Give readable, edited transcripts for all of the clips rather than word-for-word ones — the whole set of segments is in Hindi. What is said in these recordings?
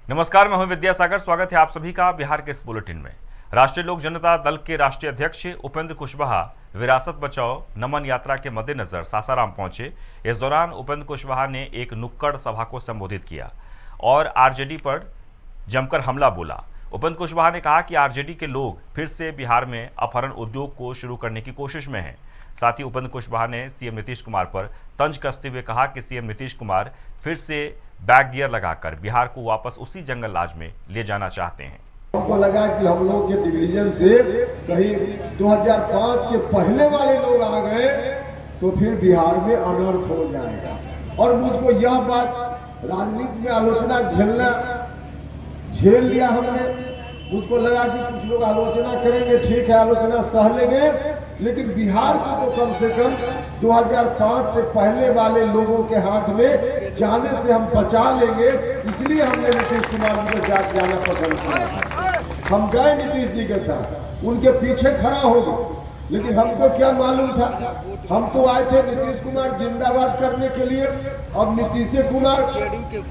नमस्कार, मैं हूं विद्यासागर। स्वागत है आप सभी का बिहार के इस बुलेटिन में। राष्ट्रीय लोक जनता दल के राष्ट्रीय अध्यक्ष उपेंद्र कुशवाहा विरासत बचाओ नमन यात्रा के मद्देनजर सासाराम पहुंचे। इस दौरान उपेंद्र कुशवाहा ने एक नुक्कड़ सभा को संबोधित किया और आरजेडी पर जमकर हमला बोला। उपेंद्र कुशवाहा ने कहा कि आरजेडी के लोग फिर से बिहार में अपहरण उद्योग को शुरू करने की कोशिश में हैं। साथ ही उपेंद्र कुशवाहा ने सीएम नीतीश कुमार पर तंज कसते हुए कहा कि सीएम नीतीश कुमार फिर से बैक गियर लगाकर बिहार को वापस उसी जंगल राज में ले जाना चाहते हैं। हमको लगा कि हम लोग के डिवीजन से कहीं 2005 के पहले वाले लोग आ गए तो फिर बिहार में अनर्थ हो जाएगा। और मुझको यह बात राजनीति में आलोचना झेल लिया हमने। मुझको लगा कि कुछ लोग आलोचना करेंगे, ठीक है, आलोचना सह लेंगे, लेकिन बिहार को तो कम से कम 2005 से पहले वाले लोगों के हाथ में जाने से हम बचा लेंगे। इसलिए हमने नीतीश कुमार जी के साथ जाना पसंद किया। हम गए नीतीश जी के साथ, उनके पीछे खड़ा हो गए, लेकिन हमको क्या मालूम था, हम तो आए थे नीतीश कुमार जिंदाबाद करने के लिए। अब नीतीश कुमार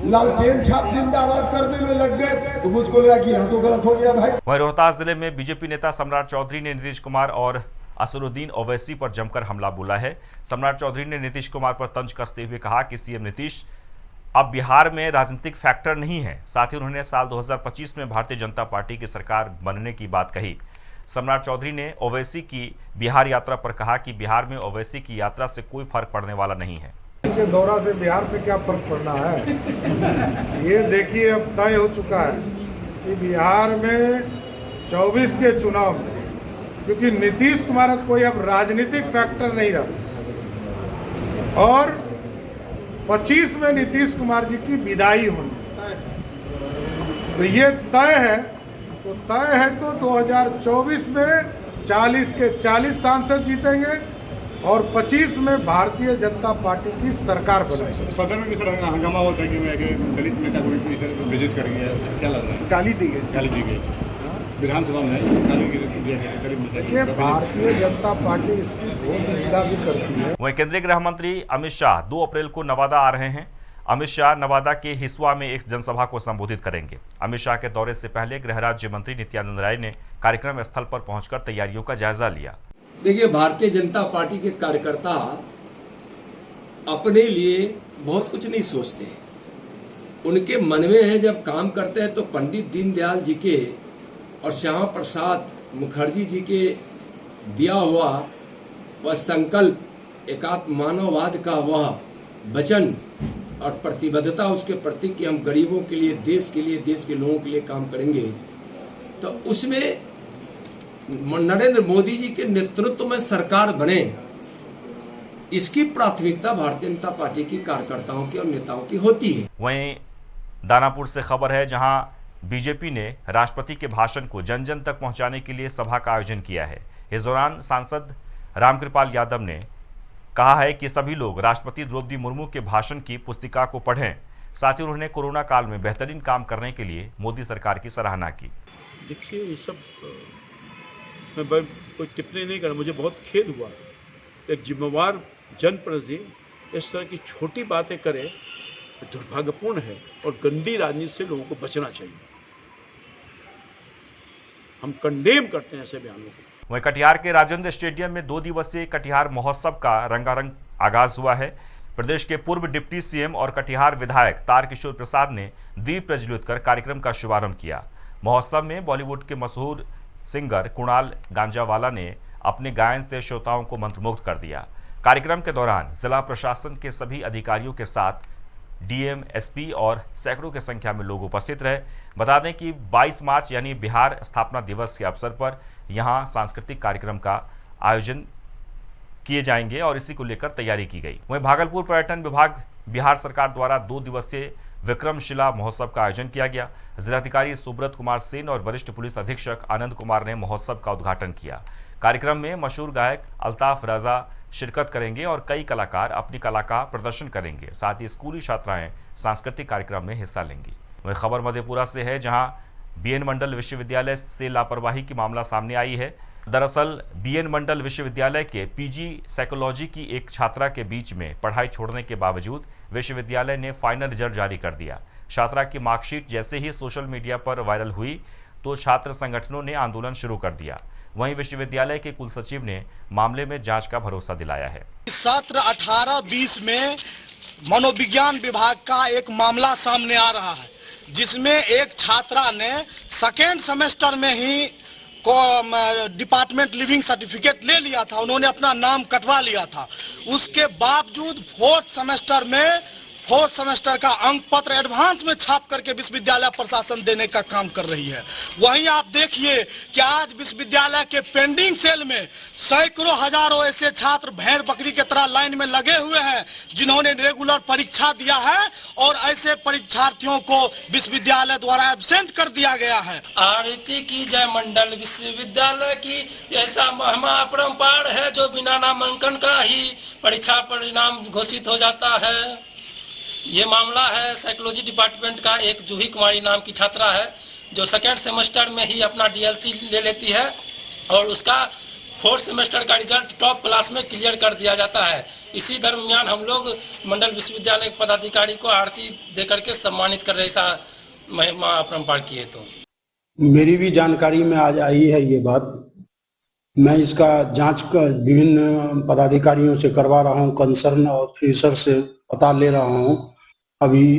लालटेन छाप जिंदाबाद करने में लग गए तो मुझको लगा कि यह तो गलत हो गया भाई। वहीं रोहतास जिले में बीजेपी नेता सम्राट चौधरी ने नीतीश कुमार और असरुद्दीन ओवैसी पर जमकर हमला बोला है। सम्राट चौधरी ने नीतीश कुमार पर तंज कसते हुए कहा कि सीएम नीतीश अब बिहार में राजनीतिक फैक्टर नहीं है। साथ ही उन्होंने साल 2025 में भारतीय जनता पार्टी की सरकार बनने की बात कही। सम्राट चौधरी ने ओवैसी की बिहार यात्रा पर कहा कि बिहार में ओवैसी की यात्रा से कोई फर्क पड़ने वाला नहीं है। के दौरा से बिहार पे क्या फर्क पड़ना है, ये देखिए अब तय हो चुका है कि बिहार में 24 के चुनाव में, क्योंकि नीतीश कुमार कोई अब राजनीतिक फैक्टर नहीं रहा और 25 में नीतीश कुमार जी की विदाई होनी, तो ये तय है। तो 2024 में 40 के 40 सांसद जीतेंगे और 25 में भारतीय जनता पार्टी की सरकार बनेगी। सदन में भी सर हंगामा होता है कि मैं दलित नेता को विजिट करेंगे, क्या लग रहा है? गाली दी गई विधानसभा में देखिए, भारतीय जनता पार्टी इसकी बहुत निंदा भी करती है। वहीं केंद्रीय गृह मंत्री अमित शाह 2 अप्रैल को नवादा आ रहे हैं। अमित शाह नवादा के हिसुआ में एक जनसभा को संबोधित करेंगे। अमित शाह के दौरे से पहले गृह राज्य मंत्री नित्यानंद राय ने कार्यक्रम स्थल पर पहुंचकर तैयारियों का जायजा लिया। देखिए, भारतीय जनता पार्टी के कार्यकर्ता अपने लिए बहुत कुछ नहीं सोचते हैं। उनके मन में है, जब काम करते हैं तो पंडित दीनदयाल जी के और श्यामा प्रसाद मुखर्जी जी के दिया हुआ वह संकल्प, एकात्म मानववाद का वह वचन और प्रतिबद्धता उसके प्रति कि हम गरीबों के लिए, देश के लोगों के लिए काम करेंगे, तो उसमें नरेंद्र मोदी जी के नेतृत्व में सरकार बने, इसकी प्राथमिकता भारतीय जनता पार्टी की कार्यकर्ताओं की और नेताओं की होती है। वहीं दानापुर से खबर है, जहां बीजेपी ने राष्ट्रपति के भाषण को जन जन तक पहुंचाने के लिए सभा का आयोजन किया है। इस दौरान सांसद रामकृपाल यादव ने कहा है कि सभी लोग राष्ट्रपति द्रौपदी मुर्मू के भाषण की पुस्तिका को पढ़ें। साथ ही उन्होंने कोरोना काल में बेहतरीन काम करने के लिए मोदी सरकार की सराहना की। देखिए, ये सब मैं कोई टिप्पणी नहीं कर रहा, मुझे बहुत खेद हुआ। एक जिम्मेवार जनप्रतिनिधि इस तरह की छोटी बातें करे, दुर्भाग्यपूर्ण है और गंदी राजनीति से लोगों को बचना चाहिए। हम कंडेम करते हैं ऐसे बयानों को। वहीं कटिहार के राजेंद्र स्टेडियम में 2 दिवसीय कटिहार महोत्सव का रंगारंग आगाज हुआ है। प्रदेश के पूर्व डिप्टी सीएम और कटिहार विधायक तारकिशोर प्रसाद ने दीप प्रज्वलित कर कार्यक्रम का शुभारंभ किया। महोत्सव में बॉलीवुड के मशहूर सिंगर कुणाल गांजावाला ने अपने गायन से श्रोताओं को मंत्रमुग्ध कर दिया। कार्यक्रम के दौरान जिला प्रशासन के सभी अधिकारियों के साथ डीएम, एसपी और सैकड़ों की संख्या में लोग उपस्थित रहे। बता दें कि 22 मार्च यानी बिहार स्थापना दिवस के अवसर पर यहां सांस्कृतिक कार्यक्रम का आयोजन किए जाएंगे और इसी को लेकर तैयारी की गई। वहीं भागलपुर पर्यटन विभाग बिहार सरकार द्वारा 2 दिवसीय विक्रमशिला महोत्सव का आयोजन किया गया। जिलाधिकारी सुब्रत कुमार सेन और वरिष्ठ पुलिस अधीक्षक आनंद कुमार ने महोत्सव का उद्घाटन किया। कार्यक्रम में मशहूर गायक अल्ताफ राजा शिरकत करेंगे और कई कलाकार अपनी कला का प्रदर्शन करेंगे। साथ ही स्कूली छात्राएं सांस्कृतिक कार्यक्रम में हिस्सा लेंगी। वही खबर मधेपुरा से है, जहां बीएन मंडल विश्वविद्यालय से लापरवाही की मामला सामने आई है। दरअसल बीएन मंडल विश्वविद्यालय के पीजी साइकोलॉजी की एक छात्रा के बीच में पढ़ाई छोड़ने के बावजूद विश्वविद्यालय ने फाइनल रिजल्ट जारी कर दिया। छात्रा की मार्कशीट जैसे ही सोशल मीडिया पर वायरल हुई तो छात्र संगठनों ने आंदोलन शुरू कर दिया। वहीं विश्वविद्यालय के कुलसचिव ने मामले में जांच का भरोसा दिलाया है। सत्र 18-20 में मनोविज्ञान विभाग का एक मामला सामने आ रहा है, जिसमें एक छात्रा ने सेकेंड सेमेस्टर में ही डिपार्टमेंट लिविंग सर्टिफिकेट ले लिया था, उन्होंने अपना नाम कटवा लिया था। उसके बावजूद फोर्थ सेमेस्टर का अंक पत्र एडवांस में छाप करके विश्वविद्यालय प्रशासन देने का काम कर रही है। वहीं आप देखिए कि आज विश्वविद्यालय के पेंडिंग सेल में सैकड़ों हजारों ऐसे छात्र भेड़ बकरी के तरह लाइन में लगे हुए हैं, जिन्होंने रेगुलर परीक्षा दिया है और ऐसे परीक्षार्थियों को विश्वविद्यालय द्वारा एब्सेंट कर दिया गया है। आरती की जय मंडल विश्वविद्यालय की ऐसा महिमा अपरंपार है जो बिना नामांकन का ही परीक्षा परिणाम घोषित हो जाता है। ये मामला है साइकोलॉजी डिपार्टमेंट का एक जूही कुमारी नाम की छात्रा है, जो सेकेंड सेमेस्टर में ही अपना डीएलसी ले लेती है और उसका फोर्थ सेमेस्टर का रिजल्ट टॉप क्लास में क्लियर कर दिया जाता है। इसी दरमियान हम लोग मंडल विश्वविद्यालय के पदाधिकारी को आरती देकर के सम्मानित कर रहे, ऐसा महिमा अपरंपार किए। तो मेरी भी जानकारी में आज आई है ये बात। मैं इसका जांच विभिन्न पदाधिकारियों से करवा रहा हूं, कंसर्न ऑफिसर से पता ले रहा हूं। अभी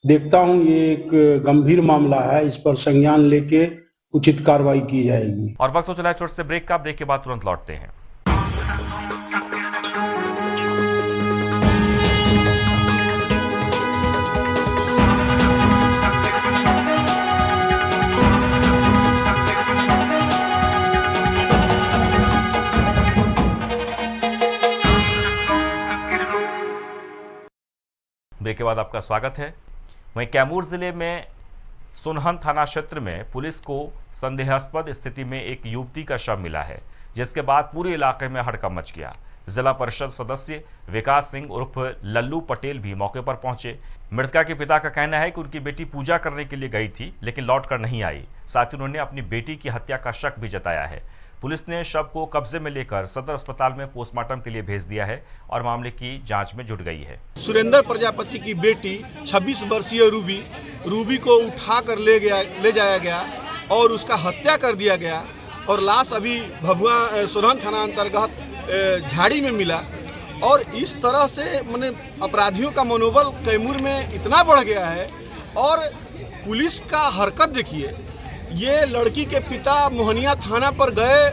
देखता हूं, ये एक गंभीर मामला है, इस पर संज्ञान लेके उचित कार्रवाई की जाएगी। और वक्त हो चला है छोटे से ब्रेक का। ब्रेक के बाद तुरंत लौटते हैं। ब्रेक के बाद आपका स्वागत है। वहीं कैमूर जिले में सुनहन थाना क्षेत्र में पुलिस को संदेहास्पद स्थिति में एक युवती का शव मिला है, जिसके बाद पूरे इलाके में हड़कंप मच गया। जिला परिषद सदस्य विकास सिंह उर्फ लल्लू पटेल भी मौके पर पहुंचे। मृतका के पिता का कहना है कि उनकी बेटी पूजा करने के लिए गई थी, लेकिन लौटकर नहीं आई। साथ ही उन्होंने अपनी बेटी की हत्या का शक भी जताया है। पुलिस ने शव को कब्जे में लेकर सदर अस्पताल में पोस्टमार्टम के लिए भेज दिया है और मामले की जांच में जुट गई है। सुरेंद्र प्रजापति की बेटी 26 वर्षीय रूबी को उठाकर ले जाया गया और उसका हत्या कर दिया गया और लाश अभी भभुआ सोनहन थाना अंतर्गत झाड़ी में मिला। और इस तरह से माने अपराधियों का मनोबल कैमूर में इतना बढ़ गया है। और पुलिस का हरकत देखिए, ये लड़की के पिता मोहनिया थाना पर गए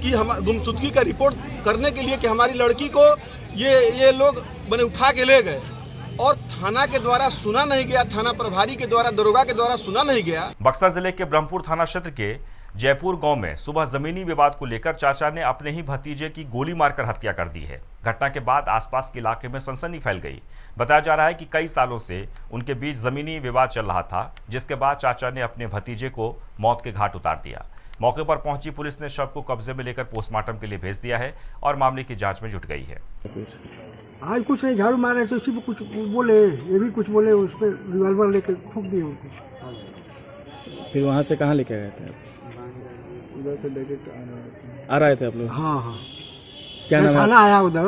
कि हम गुमशुदगी का रिपोर्ट करने के लिए कि हमारी लड़की को ये लोग मैंने उठा के ले गए और थाना के द्वारा सुना नहीं गया, थाना प्रभारी के द्वारा, दरोगा के द्वारा सुना नहीं गया। बक्सर जिले के ब्रह्मपुर थाना क्षेत्र के जयपुर गांव में सुबह जमीनी विवाद को लेकर चाचा ने अपने ही भतीजे की गोली मारकर हत्या कर दी है। घटना के बाद आसपास के इलाके में सनसनी फैल गई। बताया जा रहा है कि कई सालों से उनके बीच जमीनी विवाद चल रहा था, जिसके बाद चाचा ने अपने भतीजे को मौत के घाट उतार दिया। मौके पर पहुंची पुलिस ने शव को कब्जे में लेकर पोस्टमार्टम के लिए भेज दिया है और मामले की जांच में जुट गई है। आज कुछ नहीं, झाड़ू मारे तो उसी पे कुछ बोले, ये भी कुछ बोले, उस पर रिवॉल्वर लेकर ठोक दिए उनको। फिर वहाँ से कहाँ लेके गए थे? आ रहे थे आप लोग? हाँ। क्या नाम थाना आया उधर।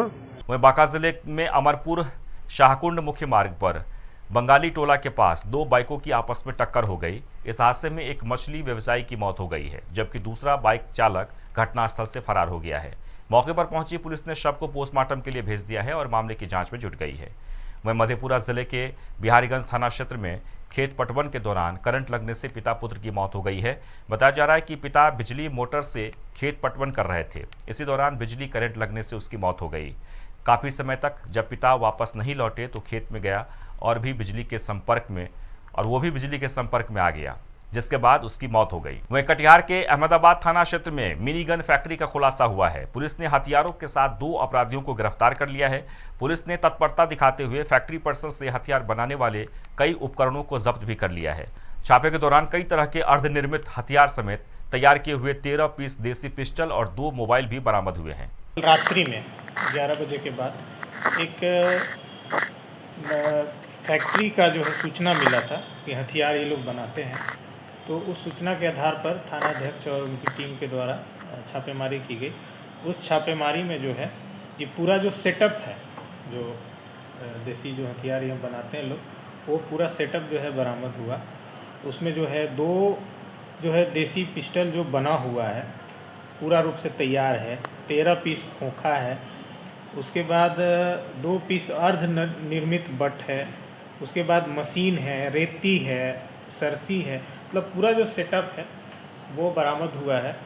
वहीं बांका जिले में अमरपुर शाहकुंड मुख्य मार्ग पर बंगाली टोला के पास दो बाइकों की आपस में टक्कर हो गई। इस हादसे में एक मछली व्यवसायी की मौत हो गई है, जबकि दूसरा बाइक चालक घटनास्थल से फरार हो गया है। मौके पर पहुंची पुलिस ने शव को पोस्टमार्टम के लिए भेज दिया है और मामले की जांच में जुट गई है। वहीं मधेपुरा जिले के बिहारीगंज थाना क्षेत्र में खेत पटवन के दौरान करंट लगने से पिता पुत्र की मौत हो गई है। बताया जा रहा है कि पिता बिजली मोटर से खेत पटवन कर रहे थे। इसी दौरान बिजली करंट लगने से उसकी मौत हो गई। काफ़ी समय तक जब पिता वापस नहीं लौटे तो खेत में गया और वो भी बिजली के संपर्क में आ गया, जिसके बाद उसकी मौत हो गई। वहीं कटिहार के अहमदाबाद थाना क्षेत्र में मिनी गन फैक्ट्री का खुलासा हुआ है। पुलिस ने हथियारों के साथ 2 अपराधियों को गिरफ्तार कर लिया है। पुलिस ने तत्परता दिखाते हुए फैक्ट्री परिसर से हथियार बनाने वाले कई उपकरणों को जब्त भी कर लिया है। छापे के दौरान कई तरह के अर्धनिर्मित हथियार समेत तैयार किए हुए 13 पीस देसी पिस्टल और 2 मोबाइल भी बरामद हुए हैं। रात्रि में 11 बजे के बाद एक फैक्ट्री का जो है सूचना मिला था कि हथियार ये लोग बनाते हैं। तो उस सूचना के आधार पर थानाध्यक्ष और उनकी टीम के द्वारा छापेमारी की गई। उस छापेमारी में जो है ये पूरा जो सेटअप है, जो देसी जो हथियार यहाँ बनाते हैं लोग, वो पूरा सेटअप जो है बरामद हुआ। उसमें जो है 2 जो है देसी पिस्टल जो बना हुआ है, पूरा रूप से तैयार है, 13 पीस खोखा है। उसके बाद 2 पीस अर्ध निर्मित बट है। उसके बाद मशीन है, रेती है, सरसी है, मतलब पूरा जो सेटअप है वो बरामद हुआ है।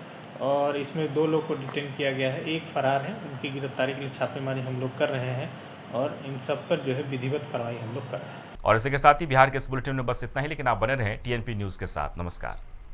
और इसमें 2 लोग को डिटेन किया गया है, एक फरार है। उनकी गिरफ्तारी के लिए छापेमारी हम लोग कर रहे हैं और इन सब पर जो है विधिवत कार्रवाई हम लोग कर रहे हैं। और इसी के साथ ही बिहार के इस बुलेटिन में बस इतना ही, लेकिन आप बने रहें TNP न्यूज़ के साथ। नमस्कार।